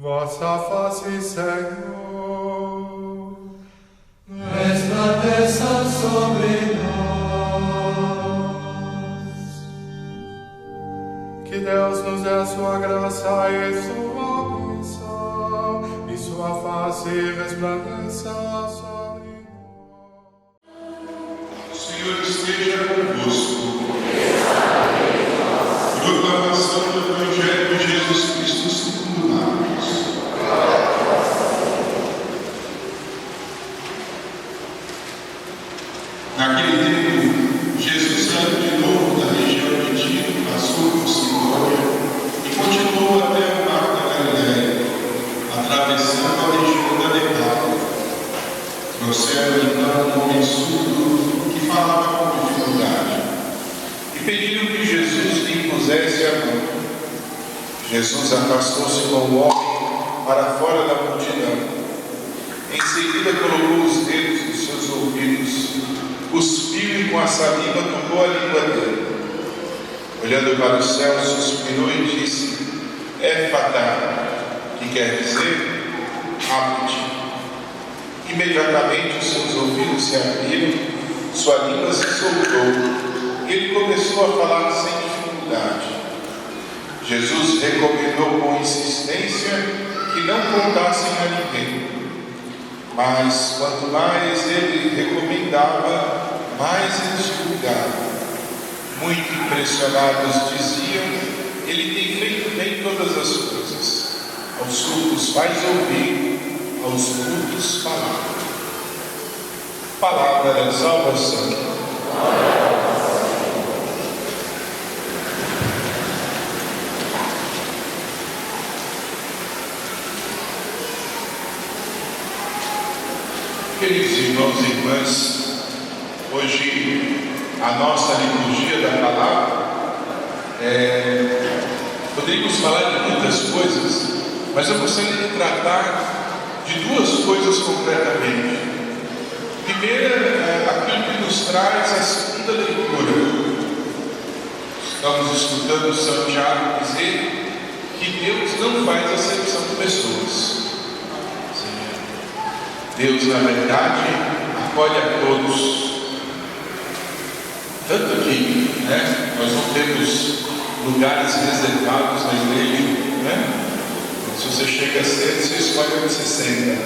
vossa face, Senhor, resplandeça sobre nós. que Deus nos dê a sua graça e sua bênção, e sua face resplandeça sobre nós. O Senhor esteja convosco. Proclamação do Evangelho de Jesus Cristo segundo Marcos. Naquele tempo, Jesus saiu de novo da região de Tiro, passou por Sidônia e continuou até o mar da Galileia, atravessando a região da Decápolis. Trouxeram então um homem surdo que falava com dificuldade e pediram que Jesus lhe impusesse a mão. Jesus afastou-se com o homem para fora da multidão. Em seguida colocou os dedos nos seus ouvidos, cuspiu e com a saliva tocou a língua dele. Olhando para o céu, suspirou e disse: Éfata, que quer dizer abre-te. Imediatamente os seus ouvidos se abriram, sua língua se soltou e ele começou a falar sem dificuldade. Jesus recomendou com insistência que não contassem a ninguém. Mas quanto mais ele recomendava, mais eles julgavam. Muito impressionados diziam: ele tem feito bem todas as coisas. Aos surdos faz ouvir, aos mudos falar. Palavra da salvação. Queridos irmãos e irmãs, hoje a nossa liturgia da palavra, poderíamos falar de muitas coisas, mas eu gostaria de tratar de duas coisas concretamente. Primeira, aquilo que nos traz a segunda leitura. Estamos escutando São Tiago dizer que Deus não faz acepção de pessoas. Deus, na verdade, acolhe a todos. Tanto que nós não temos lugares reservados na igreja. Se você chega cedo, você escolhe onde você senta.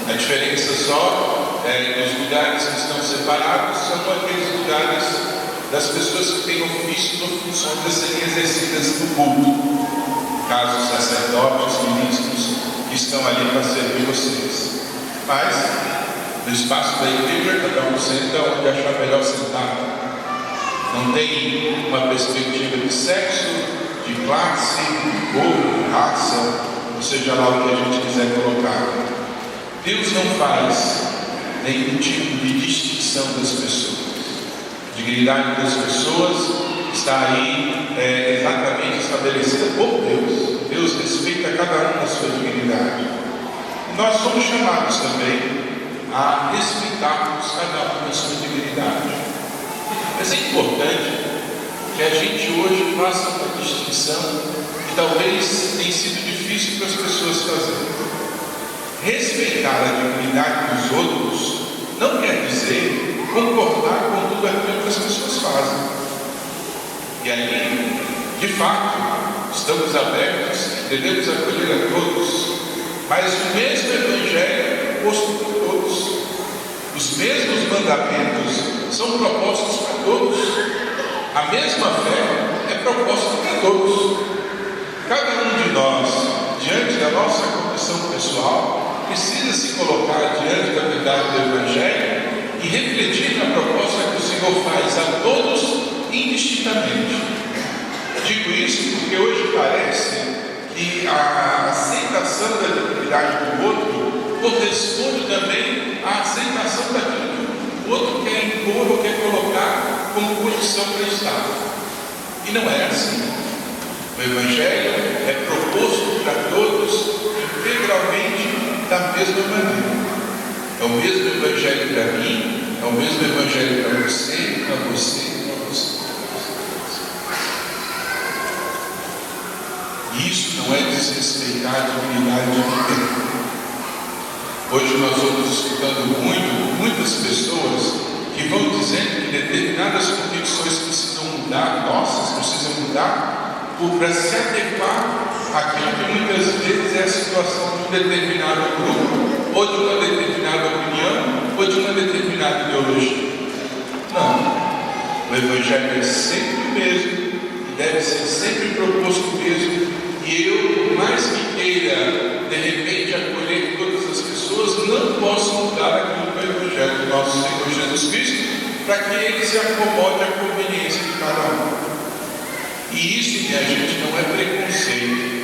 A diferença só é que os lugares que estão separados são aqueles lugares das pessoas que têm ofício ou funções a serem exercidas no culto. No caso, os sacerdotes, os ministros que estão ali para servir vocês. Mas, no espaço da igreja, cada um senta onde achar melhor sentar. Não tem uma perspectiva de sexo, de classe, cor, raça, ou seja lá o que a gente quiser colocar. Deus não faz nenhum tipo de distinção das pessoas. A dignidade das pessoas está aí exatamente estabelecida por Deus. Deus respeita cada um na sua dignidade. Nós somos chamados também a respeitarmos cada um na sua dignidade. Mas é importante que a gente hoje faça uma distinção que talvez tenha sido difícil para as pessoas fazerem. Respeitar a dignidade dos outros não quer dizer concordar com tudo aquilo que as pessoas fazem. E aí, de fato, estamos abertos e devemos acolher a todos. Mas o mesmo Evangelho é proposto por todos. Os mesmos mandamentos são propostos para todos. A mesma fé é proposta para todos. Cada um de nós, diante da nossa condição pessoal, precisa se colocar diante da verdade do Evangelho e refletir na proposta que o Senhor faz a todos indistintamente. Digo isso porque hoje parece que a aceitação da dignidade do outro corresponde também à aceitação daquilo que o outro quer impor ou quer colocar como condição para estar. E não é assim. O Evangelho é proposto para todos integralmente da mesma maneira. É o mesmo Evangelho para mim, é o mesmo Evangelho para você, para você, para você. E isso não é desrespeitar a dignidade de ninguém. Hoje nós estamos escutando muitas pessoas que vão dizendo que determinadas convicções precisam mudar, nossas precisam mudar, para se adequar àquilo que muitas vezes é a situação de um determinado grupo, ou de uma determinada opinião, ou de uma determinada ideologia. Não. O Evangelho é sempre o mesmo, e deve ser sempre proposto o mesmo, e eu, por mais que queira, de repente, acolher todas as pessoas, não posso mudar aquilo que é o Evangelho do nosso Senhor Jesus Cristo, para que ele se acomode à conveniência de cada um. E isso, minha gente, não é preconceito.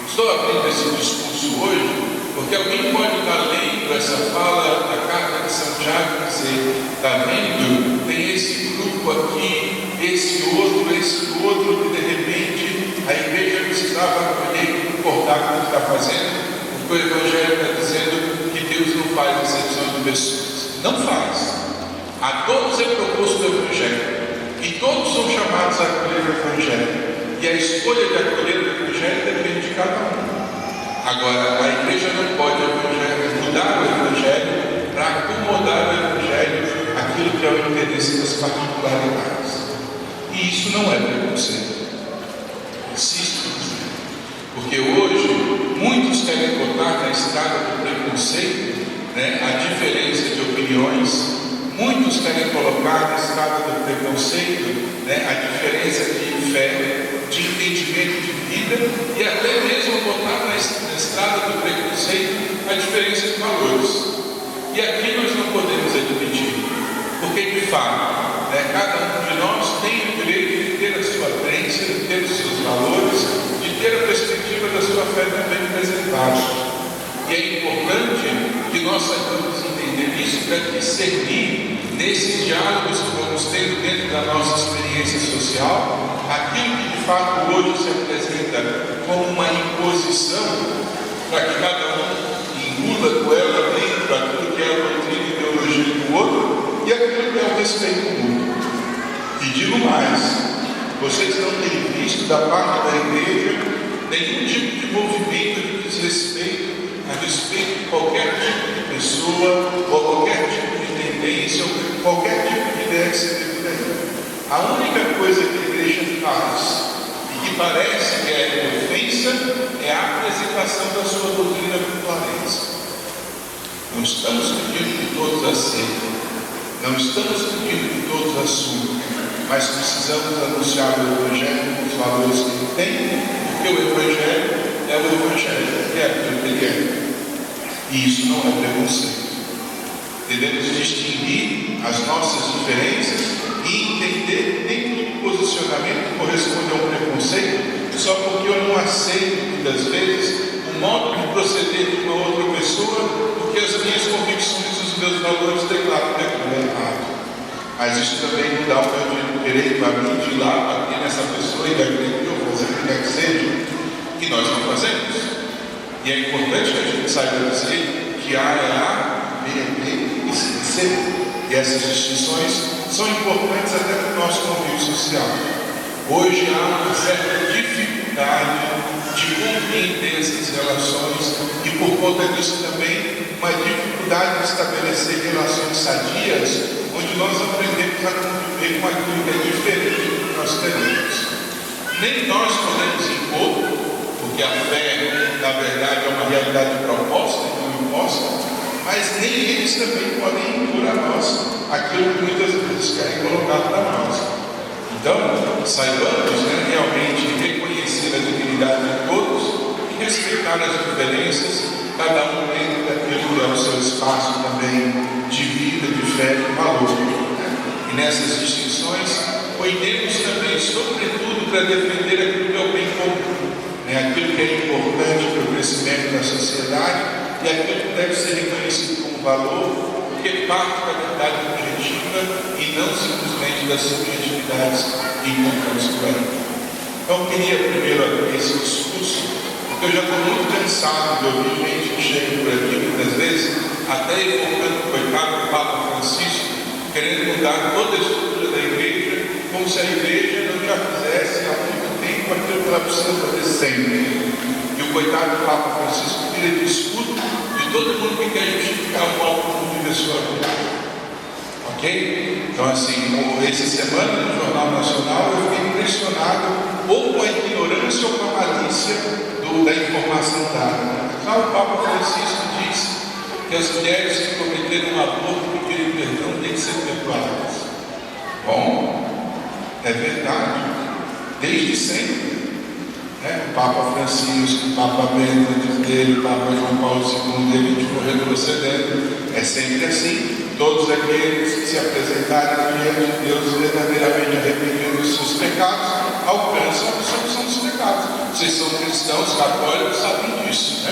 Estou abrindo esse discurso hoje, porque alguém pode estar lendo essa fala da carta de São Tiago e dizer: está vendo? Tem esse grupo aqui, esse outro, que de repente a igreja precisava acolher e concordar com o que está fazendo, porque o Evangelho está dizendo que Deus não faz exceção de pessoas. Não faz. A todos é proposto o Evangelho, e todos são chamados a acolher o Evangelho, e a escolha de acolher o Evangelho depende de cada um. Agora, a igreja não pode mudar o Evangelho para acomodar o Evangelho àquilo que é o interesse das particularidades. E isso não é preconceito. Insisto, porque hoje muitos querem botar na estrada do preconceito, a diferença de opiniões. Muitos querem colocar na estrada do preconceito, a diferença de fé, de entendimento de vida, e até mesmo botar na estrada do preconceito a diferença de valores. E aqui nós não podemos admitir, porque de fato, cada um de nós tem o direito de ter a sua crença, de ter os seus valores, de ter a perspectiva da sua fé também preservada. E é importante que nós saibamos entender isso para discernir nesses diálogos que vamos tendo dentro da nossa experiência social, aquilo que de fato hoje se apresenta como uma imposição para que cada um engula com ela dentro aquilo que é a doutrina e a ideologia do outro e aquilo que é o respeito mútuo. E digo mais, vocês não têm visto da parte da igreja nenhum tipo de movimento de desrespeito a respeito de qualquer tipo de pessoa, ou qualquer tipo de tendência, ou qualquer tipo de ideia que se dê por aí. A única coisa que a igreja faz, e que parece que é ofensa, é a apresentação da sua doutrina com clareza. Não estamos pedindo que todos aceitem, não estamos pedindo que todos assumam, mas precisamos anunciar o Evangelho com os valores que ele tem, porque o Evangelho é o Evangelho, é aquilo que ele é. E isso não é preconceito. Devemos distinguir as nossas diferenças e entender nem todo posicionamento corresponde a um preconceito, só porque eu não aceito, muitas vezes, o modo de proceder de uma outra pessoa, porque as minhas convicções e os meus valores declaram que aquilo é errado. Mas isso também não dá o direito a mim de ir lá, bater nessa pessoa e agredir ou fazer o que quer que seja, que nós não fazemos. E é importante que a gente saiba dizer que A é A, B é B e C é C. E essas distinções são importantes até para o nosso convívio social. Hoje há uma certa dificuldade de compreender essas relações e, por conta disso, também uma dificuldade de estabelecer relações sadias, onde nós aprendemos a conviver com aquilo que é diferente do que nós temos. Nem nós podemos impor, porque a fé, na verdade, é uma realidade proposta e não imposta, mas nem eles também podem impor a nós aquilo que muitas vezes querem colocar para nós. Então, saibamos realmente reconhecer a dignidade de todos e respeitar as diferenças, cada um dentro daquilo que é o seu espaço também de vida, de fé e valor. E nessas distinções, cuidemos também, sobretudo, para defender aquilo que é o bem comum. Aquilo que é importante para o crescimento da sociedade e aquilo que deve ser reconhecido como valor, porque parte da verdade objetiva e não simplesmente das subjetividades que encontramos por aí. Então, eu queria primeiro abrir esse discurso, porque eu já estou muito cansado de ouvir gente que chega por aqui, muitas vezes, até evocando o coitado do Papa Francisco, querendo mudar toda a estrutura da igreja, como se a igreja não já fizesse há muito tempo aquilo que ela precisa fazer sempre. E coitado do Papa Francisco vira de escudo de todo mundo que quer justificar o modo como vive a sua vida. Ok? Então, assim, essa semana no Jornal Nacional eu fiquei impressionado ou com a ignorância ou com a malícia da informação dada. Então, o Papa Francisco disse que as mulheres que cometeram um aborto e pedirem perdão têm que ser perdoadas. Bom, é verdade, desde sempre. O Papa Francisco, o Papa Bento dele, o Papa João Paulo II, ele foi retrocedendo. É sempre assim. Todos aqueles que se apresentarem diante de Deus verdadeiramente arrependidos dos seus pecados, alcançam a absolvição dos pecados. Vocês são cristãos católicos, sabem disso,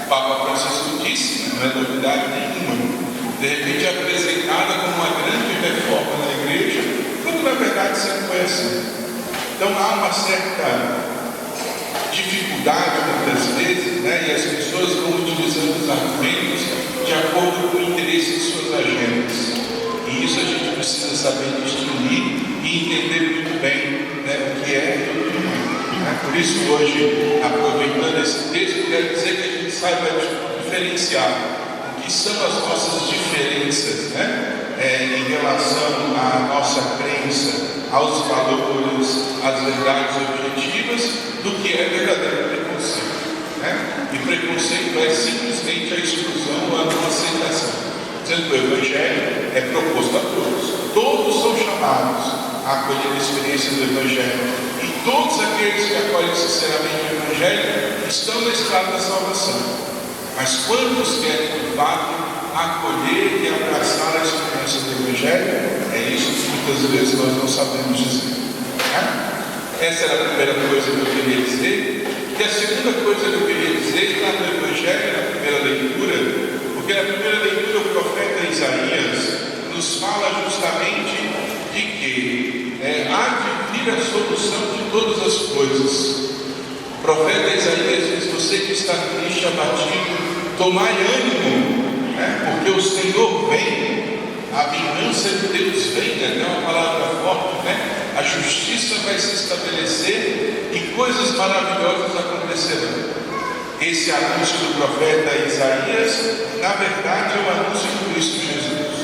O Papa Francisco disse, não é novidade nenhuma. De repente é apresentada como uma grande reforma na igreja, quando na verdade sempre foi assim. Então há uma certa dificuldade muitas vezes, e as pessoas vão utilizando os argumentos de acordo com o interesse de suas agendas. E isso a gente precisa saber distinguir e entender muito bem o que é e o que não é. Por isso hoje, aproveitando esse texto, quero dizer que a gente saiba diferenciar o que são as nossas diferenças em relação à nossa crença, aos valores, às verdades objetivas, do que é verdadeiro preconceito. E preconceito é simplesmente a exclusão ou a não aceitação. Sendo que o Evangelho é proposto a todos. Todos são chamados a acolher a experiência do Evangelho. E todos aqueles que acolhem sinceramente o Evangelho estão na estrada da salvação. Mas quantos querem, de fato, acolher e abraçar a experiência do Evangelho? É isso que muitas vezes nós não sabemos dizer. Essa era a primeira coisa que eu queria dizer. E a segunda coisa que eu queria dizer está no Evangelho, na primeira leitura, porque na primeira leitura o profeta Isaías nos fala justamente de que há de vir a solução de todas as coisas. O profeta Isaías diz: você que está triste, abatido, tomai ânimo, porque o Senhor vem, a vingança de Deus vem, é uma palavra forte, a justiça vai se estabelecer e coisas maravilhosas acontecerão. Esse anúncio do profeta Isaías, na verdade, é o anúncio do Cristo Jesus,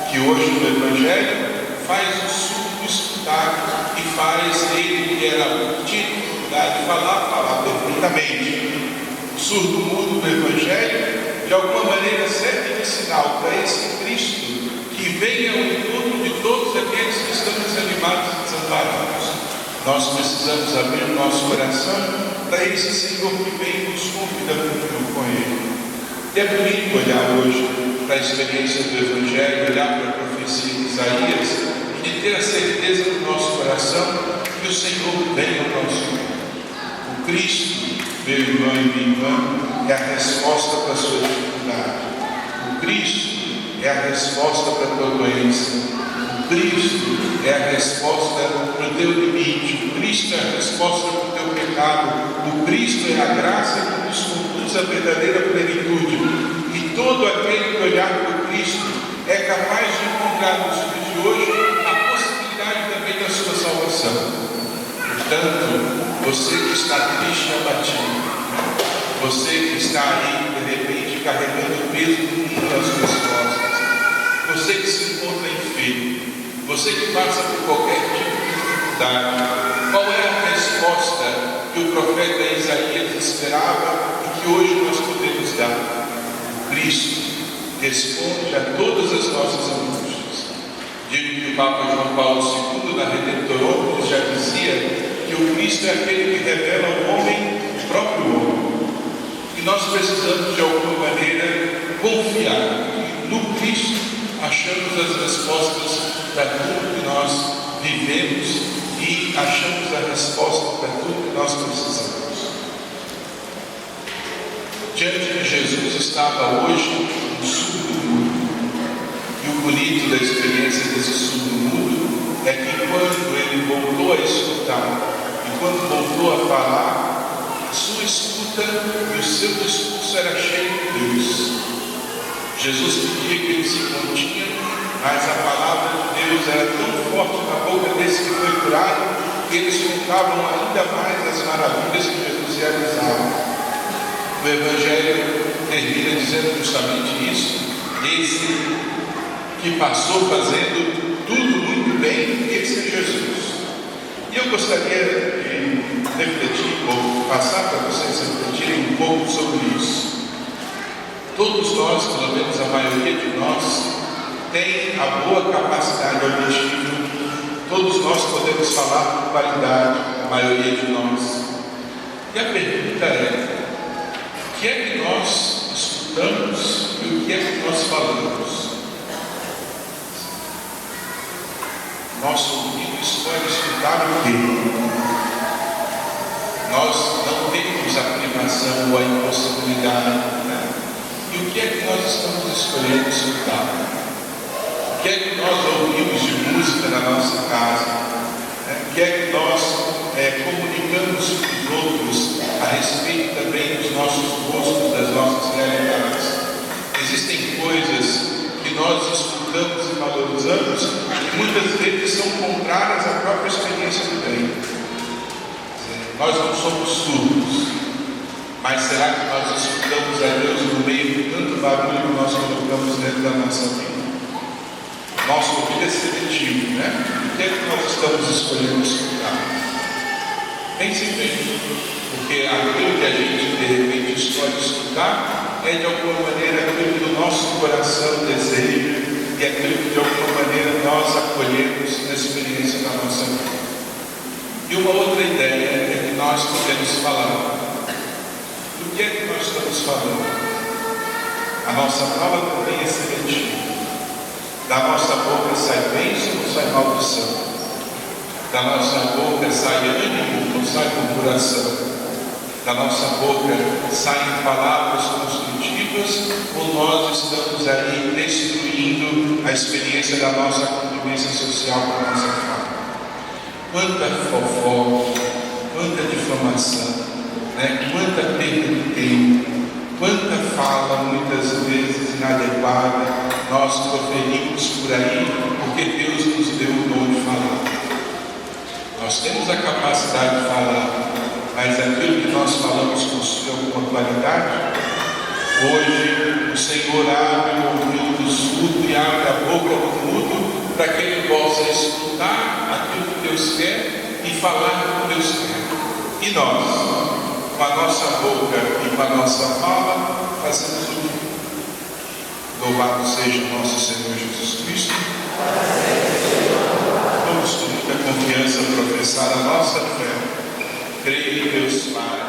que hoje no Evangelho faz o surdo escutar e faz ele que era dificuldade de falar perfeitamente. O surdo mudo do Evangelho, de alguma maneira, serve de sinal para esse Cristo que venha ao encontro de todos aqueles que estão desanimados e desamparados. Nós precisamos abrir o nosso coração para esse Senhor que vem e nos convida a comunhão com Ele. E é bonito olhar hoje para a experiência do Evangelho, olhar para a profecia de Isaías e de ter a certeza no nosso coração que o Senhor vem ao nosso encontro. O Cristo, meu irmão e minha irmã, é a resposta para a sua dificuldade. O Cristo é a resposta para a tua doença. O Cristo é a resposta para o teu limite. O Cristo é a resposta para o teu pecado. O Cristo é a graça que nos conduz à verdadeira plenitude. E todo aquele que olhar para o Cristo é capaz de encontrar nos dias de hoje a possibilidade também da sua salvação. Portanto, você que está triste e abatido, você que está aí, de repente, carregando o peso do mundo nas suas costas, você que se encontra enfermo, você que passa por qualquer tipo de dificuldade, qual é a resposta que o profeta Isaías esperava e que hoje nós podemos dar? O Cristo responde a todas as nossas angústias. Digo que o Papa João Paulo II, na Redemptorum, já dizia que o Cristo é aquele que revela ao homem o próprio homem. E nós precisamos, de alguma maneira, confiar que no Cristo achamos as respostas para tudo que nós vivemos e achamos a resposta para tudo que nós precisamos. Diante de Jesus estava hoje um surdo mudo. E o bonito da experiência desse surdo mudo é que quando ele voltou a escutar e quando voltou a falar, a sua escuta e o seu discurso era cheio de Deus. Jesus pedia que ele se continha, mas a palavra de Deus era tão forte na boca desse que foi curado, que eles contavam ainda mais as maravilhas que Jesus realizava. O Evangelho termina dizendo justamente isso. Esse que passou fazendo tudo muito bem, esse é Jesus. E eu gostaria de refletir um pouco, passar para vocês refletirem um pouco sobre isso. Todos nós, pelo menos a maioria de nós, tem a boa capacidade auditiva. Todos nós podemos falar com qualidade, a maioria de nós. E a pergunta é: o que é que nós escutamos e o que é que nós falamos? Nosso ouvido escolhe escutar o quê? Nós não temos a privação ou a impossibilidade, né? E o que é que nós estamos escolhendo escutar? O que é que nós ouvimos de música na nossa casa? O que é que nós comunicamos com os outros a respeito também dos nossos gostos, das nossas realidades? Existem coisas que nós escutamos e valorizamos que muitas vezes são contrárias à própria experiência do bem. Nós não somos surdos, mas será que nós escutamos a Deus no meio de tanto barulho que nós colocamos dentro da nossa vida? Nosso ouvido é seletivo, né? O que é que nós estamos escolhendo escutar? Pense bem, porque aquilo que a gente de repente escolhe escutar é de alguma maneira aquilo que o nosso coração deseja e aquilo que de alguma maneira nós acolhemos na experiência da nossa vida. E uma outra ideia é que nós podemos falar. Do que é que nós estamos falando? A nossa fala também é seletiva. Da nossa boca sai bênção ou sai maldição? Da nossa boca sai ânimo ou sai murmuração? Da nossa boca saem palavras construtivas ou nós estamos aí destruindo a experiência da nossa convivência social com a nossa fala? Quanta fofoca, quanta difamação, né? Quanta perda de tempo, quanta fala muitas vezes inadequada nós proferimos por aí, porque Deus nos deu o dom de falar. Nós temos a capacidade de falar, mas aquilo que nós falamos possui alguma qualidade? Hoje o Senhor abre o ouvido do surdo e abre a boca do mudo para que ele possa escutar aquilo que Deus quer e falar o que Deus quer. E nós, com a nossa boca e com a nossa fala, fazemos o quê? Louvado seja o nosso Senhor Jesus Cristo. Vamos com muita confiança professar a nossa fé. Creio em Deus Pai,